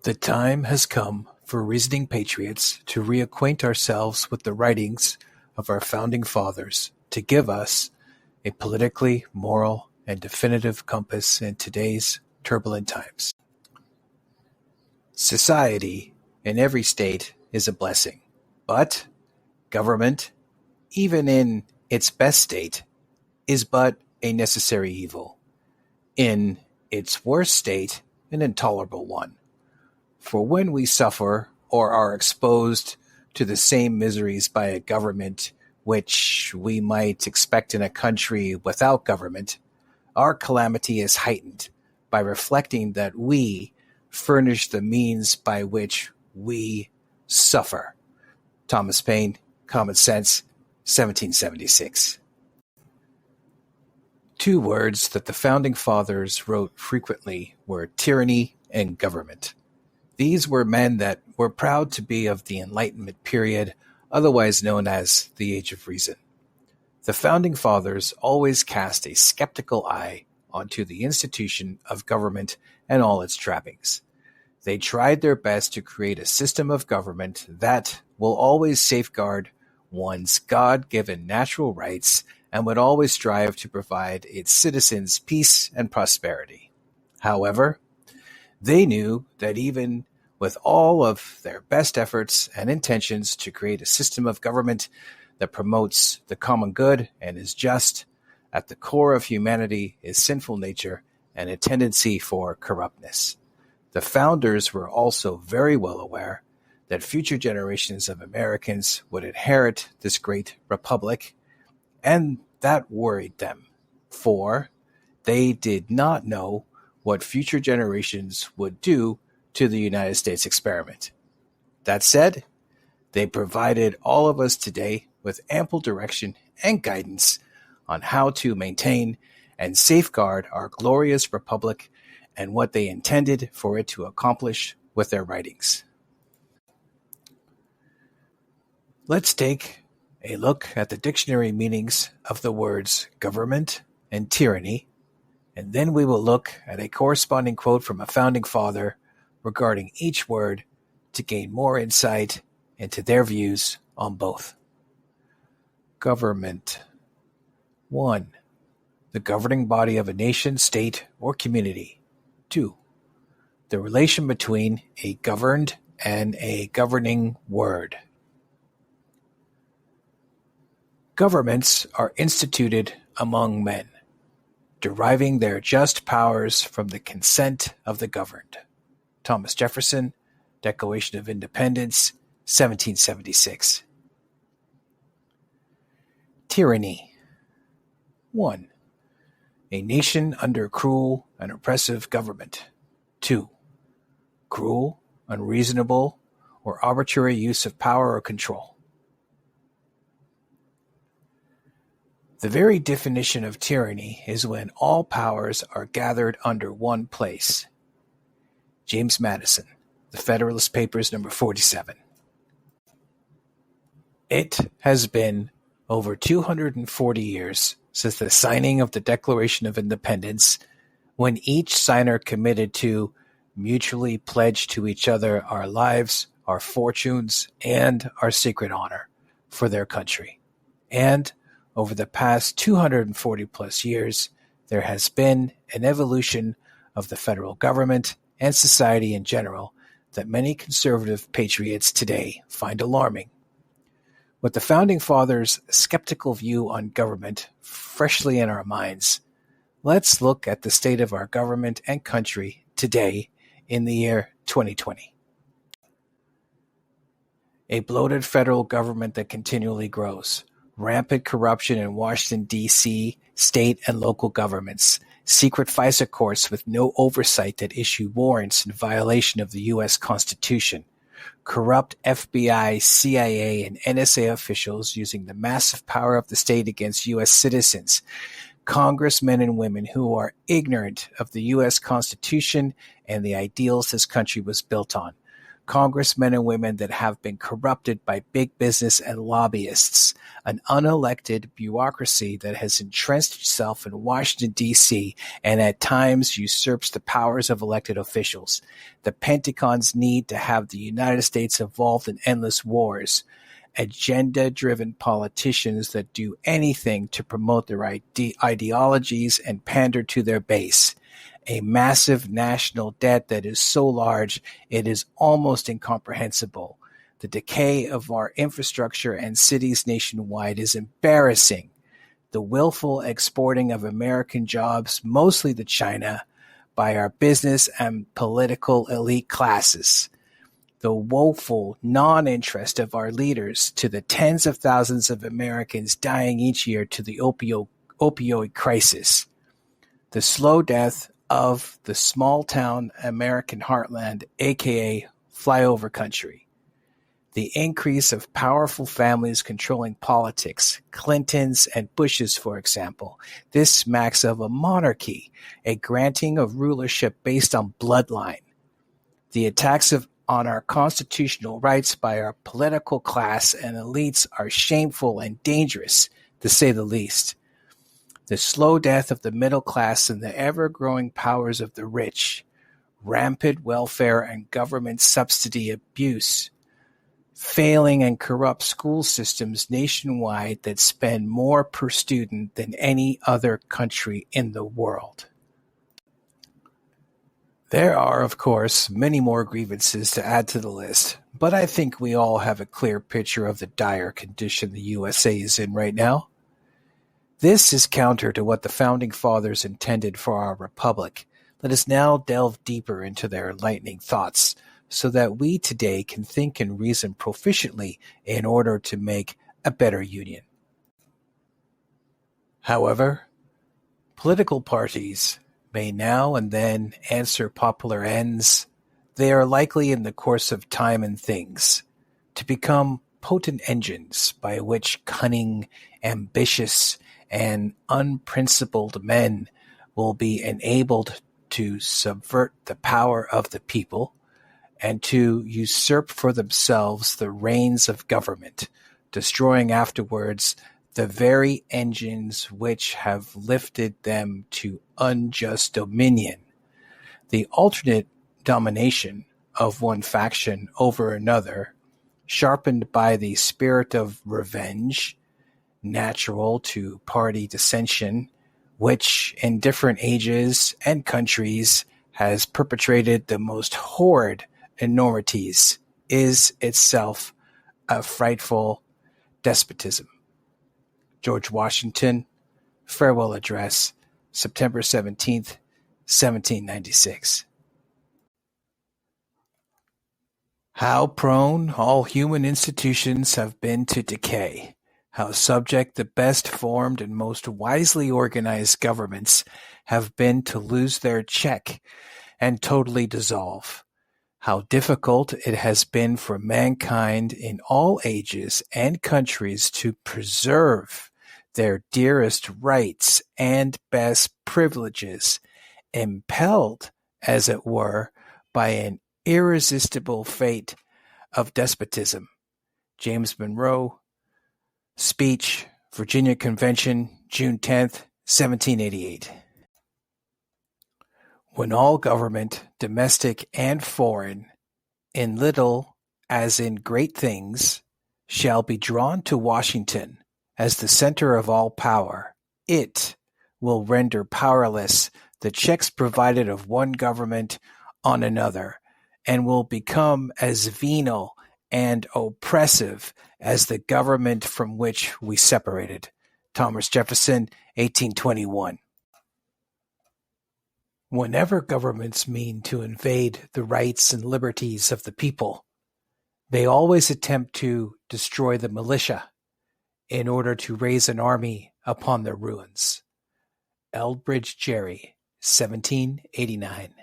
The time has come for Reasoning Patriots to reacquaint ourselves with the writings of our founding fathers to give us a politically, moral, and definitive compass in today's turbulent times. Society in every state is a blessing, but government, even in its best state, is but a necessary evil. In its worst state, an intolerable one. For when we suffer or are exposed to the same miseries by a government which we might expect in a country without government, our calamity is heightened by reflecting that we furnish the means by which we suffer. Thomas Paine, Common Sense, 1776. Two words that the Founding Fathers wrote frequently were tyranny and government. These were men that were proud to be of the Enlightenment period, otherwise known as the Age of Reason. The Founding Fathers always cast a skeptical eye onto the institution of government and all its trappings. They tried their best to create a system of government that will always safeguard one's God-given natural rights and would always strive to provide its citizens peace and prosperity. However, they knew that even with all of their best efforts and intentions to create a system of government that promotes the common good and is just, at the core of humanity is sinful nature and a tendency for corruptness. The founders were also very well aware that future generations of Americans would inherit this great republic, and that worried them, for they did not know what future generations would do to the United States experiment. That said, they provided all of us today with ample direction and guidance on how to maintain and safeguard our glorious republic and what they intended for it to accomplish with their writings. Let's take a look at the dictionary meanings of the words government and tyranny, and then we will look at a corresponding quote from a founding father regarding each word to gain more insight into their views on both. Government. 1. The governing body of a nation, state, or community. 2. The relation between a governed and a governing word. Governments are instituted among men, deriving their just powers from the consent of the governed. Thomas Jefferson, Declaration of Independence, 1776. Tyranny. 1. A nation under cruel and oppressive government. 2. Cruel, unreasonable, or arbitrary use of power or control. The very definition of tyranny is when all powers are gathered under one place. James Madison, The Federalist Papers, number 47. It has been over 240 years since the signing of the Declaration of Independence, when each signer committed to mutually pledge to each other our lives, our fortunes, and our sacred honor for their country. And over the past 240 plus years, there has been an evolution of the federal government and society in general that many conservative patriots today find alarming. With the Founding Fathers' skeptical view on government freshly in our minds, let's look at the state of our government and country today in the year 2020. A bloated federal government that continually grows, rampant corruption in Washington, D.C., state and local governments, secret FISA courts with no oversight that issue warrants in violation of the U.S. Constitution, corrupt FBI, CIA, and NSA officials using the massive power of the state against U.S. citizens, congressmen and women who are ignorant of the U.S. Constitution and the ideals this country was built on, congressmen and women that have been corrupted by big business and lobbyists, an unelected bureaucracy that has entrenched itself in Washington, D.C., and at times usurps the powers of elected officials. The Pentagon's need to have the United States involved in endless wars. Agenda-driven politicians that do anything to promote their ideologies and pander to their base. A massive national debt that is so large it is almost incomprehensible. The decay of our infrastructure and cities nationwide is embarrassing. The willful exporting of American jobs, mostly to China, by our business and political elite classes. The woeful non-interest of our leaders to the tens of thousands of Americans dying each year to the opioid crisis. The slow death of the small-town American heartland, aka flyover country. The increase of powerful families controlling politics, Clintons and Bushes, for example. This smacks of a monarchy, a granting of rulership based on bloodline. The attacks on our constitutional rights by our political class and elites are shameful and dangerous, to say the least. The slow death of the middle class and the ever-growing powers of the rich, rampant welfare and government subsidy abuse, failing and corrupt school systems nationwide that spend more per student than any other country in the world. There are, of course, many more grievances to add to the list, but I think we all have a clear picture of the dire condition the USA is in right now. This is counter to what the Founding Fathers intended for our republic. Let us now delve deeper into their enlightening thoughts, so that we today can think and reason proficiently in order to make a better union. However, political parties may now and then answer popular ends. They are likely in the course of time and things to become potent engines by which cunning, ambitious, and unprincipled men will be enabled to subvert the power of the people and to usurp for themselves the reins of government, destroying afterwards the very engines which have lifted them to unjust dominion. The alternate domination of one faction over another, sharpened by the spirit of revenge, natural to party dissension, which in different ages and countries has perpetrated the most horrid enormities, is itself a frightful despotism. George Washington, Farewell Address, September 17th, 1796. How prone all human institutions have been to decay. How subject the best formed and most wisely organized governments have been to lose their check and totally dissolve. How difficult it has been for mankind in all ages and countries to preserve their dearest rights and best privileges, impelled, as it were, by an irresistible fate of despotism. James Monroe, Speech, Virginia Convention, June 10th, 1788. When all government, domestic and foreign, in little as in great things, shall be drawn to Washington as the center of all power, it will render powerless the checks provided of one government on another, and will become as venal and oppressive as the government from which we separated. Thomas Jefferson, 1821. Whenever governments mean to invade the rights and liberties of the people, they always attempt to destroy the militia in order to raise an army upon their ruins. Elbridge Gerry, 1789.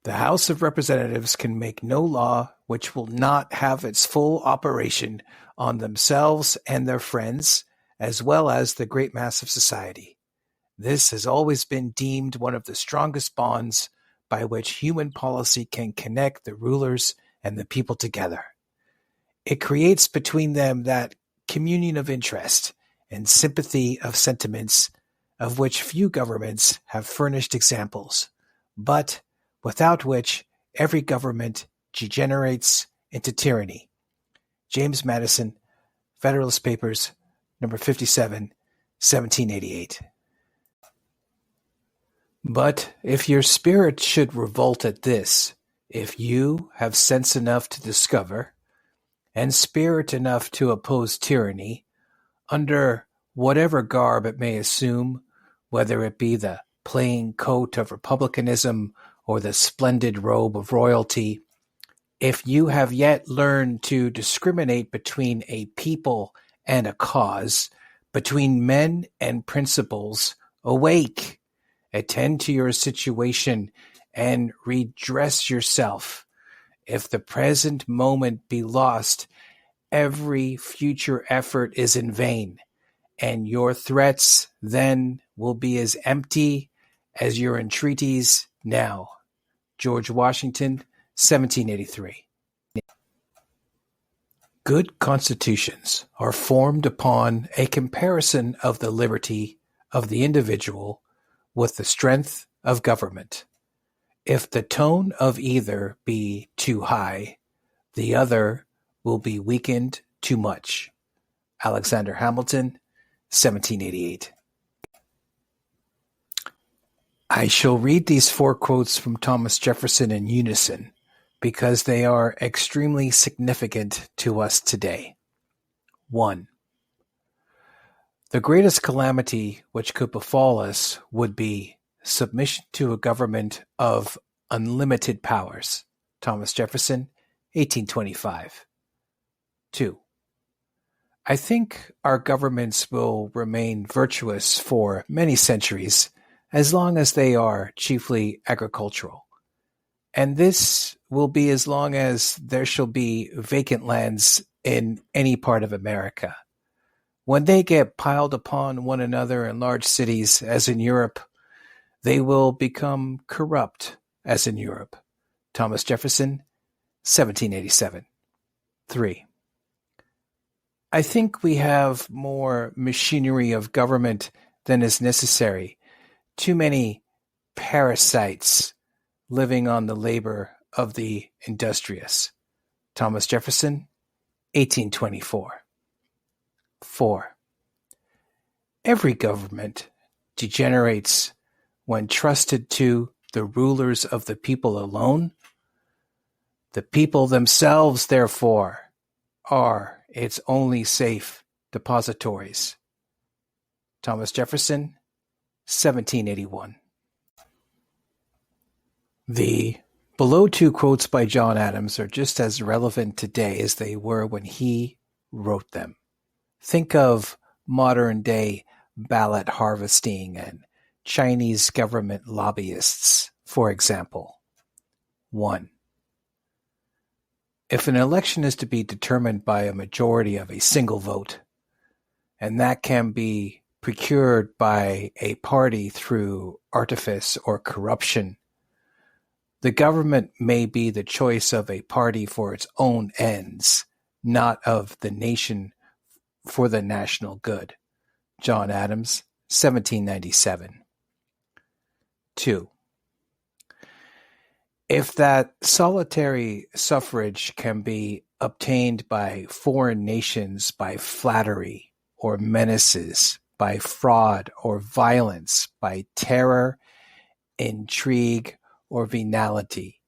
The House of Representatives can make no law which will not have its full operation on themselves and their friends, as well as the great mass of society. This has always been deemed one of the strongest bonds by which human policy can connect the rulers and the people together. It creates between them that communion of interest and sympathy of sentiments of which few governments have furnished examples, but without which every government degenerates into tyranny. James Madison, Federalist Papers, number 57, 1788. But if your spirit should revolt at this, if you have sense enough to discover, and spirit enough to oppose tyranny, under whatever garb it may assume, whether it be the plain coat of republicanism or the splendid robe of royalty, if you have yet learned to discriminate between a people and a cause, between men and principles, awake, attend to your situation, and redress yourself. If the present moment be lost, every future effort is in vain, and your threats then will be as empty as your entreaties now. George Washington, 1783. Good constitutions are formed upon a comparison of the liberty of the individual with the strength of government. If the tone of either be too high, the other will be weakened too much. Alexander Hamilton, 1788. I shall read these 4 quotes from Thomas Jefferson in unison because they are extremely significant to us today. 1. The greatest calamity which could befall us would be submission to a government of unlimited powers. Thomas Jefferson, 1825. 2. I think our governments will remain virtuous for many centuries as long as they are chiefly agricultural. And this will be as long as there shall be vacant lands in any part of America. When they get piled upon one another in large cities, as in Europe, they will become corrupt, as in Europe. Thomas Jefferson, 1787. 3. I think we have more machinery of government than is necessary. Too many parasites living on the labor of the industrious. Thomas Jefferson, 1824. 4. Every government degenerates when trusted to the rulers of the people alone. The people themselves, therefore, are its only safe depositories. Thomas Jefferson, 1781. The below 2 quotes by John Adams are just as relevant today as they were when he wrote them. Think of modern-day ballot harvesting and Chinese government lobbyists, for example. 1. If an election is to be determined by a majority of a single vote, and that can be procured by a party through artifice or corruption, the government may be the choice of a party for its own ends, not of the nation for the national good. John Adams, 1797. 2. If that solitary suffrage can be obtained by foreign nations by flattery or menaces, by fraud or violence, by terror, intrigue, or venality,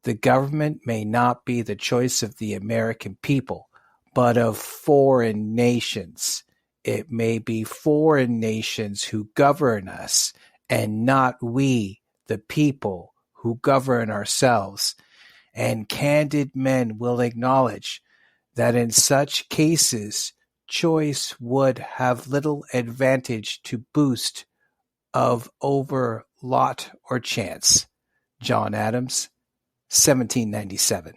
the government may not be the choice of the American people, but of foreign nations. It may be foreign nations who govern us, and not we, the people, who govern ourselves. And candid men will acknowledge that in such cases choice would have little advantage to boast of over lot or chance. John Adams, 1797.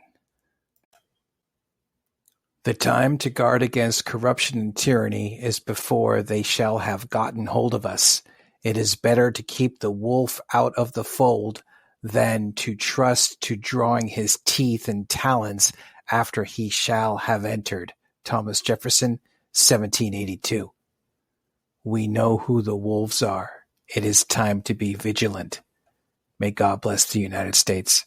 The time to guard against corruption and tyranny is before they shall have gotten hold of us. It is better to keep the wolf out of the fold than to trust to drawing his teeth and talons after he shall have entered. Thomas Jefferson, 1782. We know who the wolves are. It is time to be vigilant. May God bless the United States.